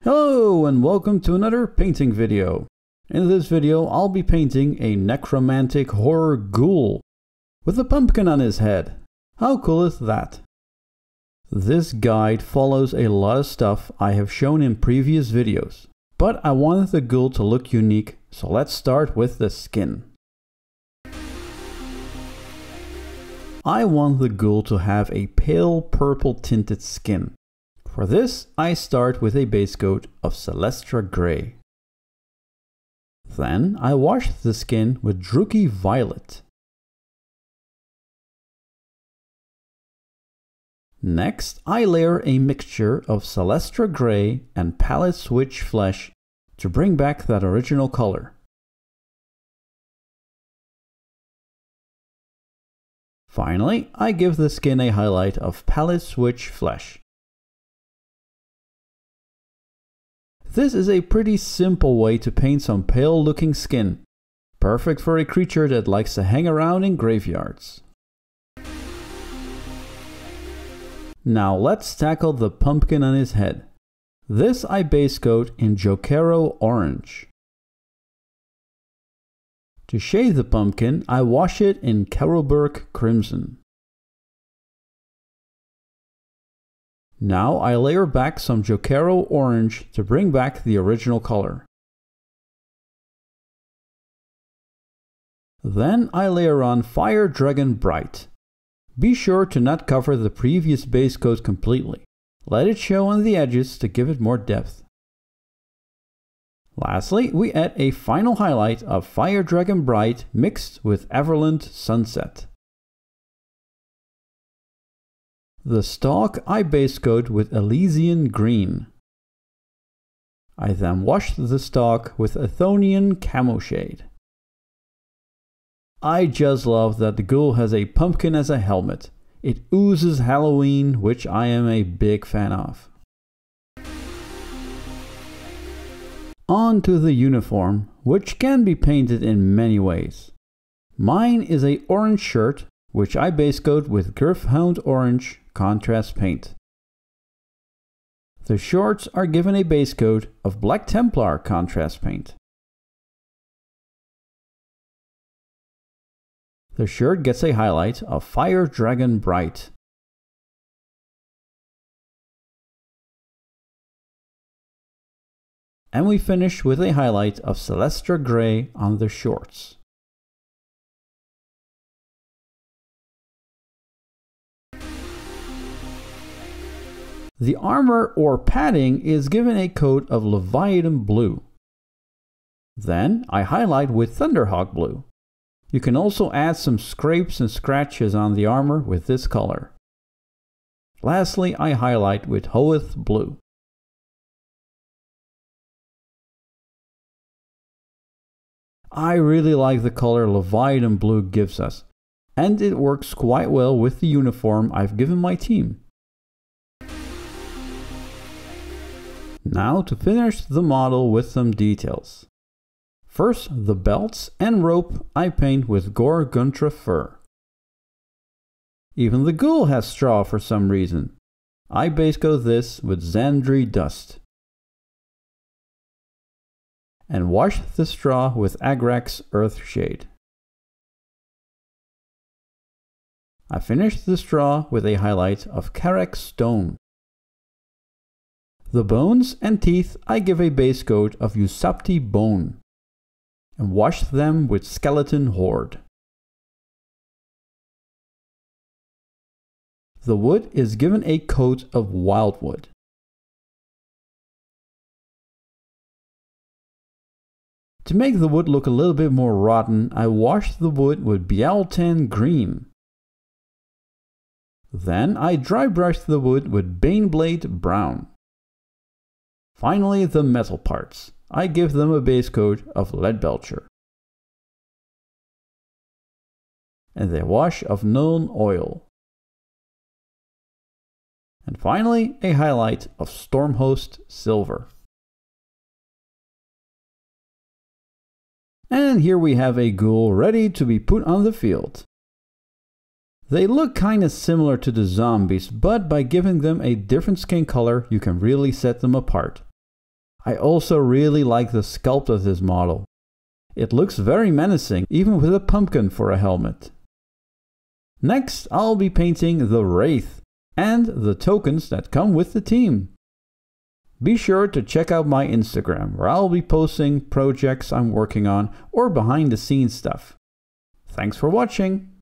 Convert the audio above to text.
Hello and welcome to another painting video. In this video I'll be painting a Necromantic Horror Ghoul with a pumpkin on his head. How cool is that? This guide follows a lot of stuff I have shown in previous videos, but I wanted the ghoul to look unique, so let's start with the skin. I want the ghoul to have a pale purple tinted skin. For this, I start with a base coat of Celestra Grey. Then I wash the skin with Druchii Violet. Next, I layer a mixture of Celestra Grey and Pallid switch flesh to bring back that original color. Finally, I give the skin a highlight of Pallid switch flesh. This is a pretty simple way to paint some pale looking skin, perfect for a creature that likes to hang around in graveyards. Now let's tackle the pumpkin on his head. This I base coat in Jokaero Orange. To shade the pumpkin, I wash it in Carroburg Crimson. Now I layer back some Jokaero Orange to bring back the original color. Then I layer on Fire Dragon Bright. Be sure to not cover the previous base coat completely. Let it show on the edges to give it more depth. Lastly, we add a final highlight of Fire Dragon Bright mixed with Averland Sunset. The stalk I base coat with Elysian Green. I then wash the stalk with Athonian Camoshade. I just love that the ghoul has a pumpkin as a helmet. It oozes Halloween, which I am a big fan of. On to the uniform, which can be painted in many ways. Mine is an orange shirt, which I base coat with Gryph-Hound Orange contrast paint. The shorts are given a base coat of Black Templar contrast paint. The shirt gets a highlight of Fire Dragon Bright. And we finish with a highlight of Celestra Grey on the shorts. The armor or padding is given a coat of Leviadon Blue. Then I highlight with Thunderhawk Blue. You can also add some scrapes and scratches on the armor with this color. Lastly, I highlight with Hoeth Blue. I really like the color Leviadon Blue gives us, and it works quite well with the uniform I've given my team. Now to finish the model with some details. First, the belts and rope I paint with Gore-Grunta Fur. Even the ghoul has straw for some reason. I base coat this with Zandri Dust. And wash the straw with Agrax Earthshade. I finish the straw with a highlight of Karak Stone. The bones and teeth I give a base coat of Ushabti Bone and wash them with Skeleton Horde. The wood is given a coat of Wyldwood. To make the wood look a little bit more rotten, I wash the wood with Biel-Tan Green. Then I dry brush the wood with Baneblade Brown. Finally, the metal parts. I give them a base coat of Leadbelcher and a wash of Nuln Oil. And finally, a highlight of Stormhost Silver. And here we have a ghoul ready to be put on the field. They look kinda similar to the zombies, but by giving them a different skin color, you can really set them apart. I also really like the sculpt of this model. It looks very menacing, even with a pumpkin for a helmet. Next, I'll be painting the Wraith and the tokens that come with the team. Be sure to check out my Instagram, where I'll be posting projects I'm working on or behind the scenes stuff. Thanks for watching!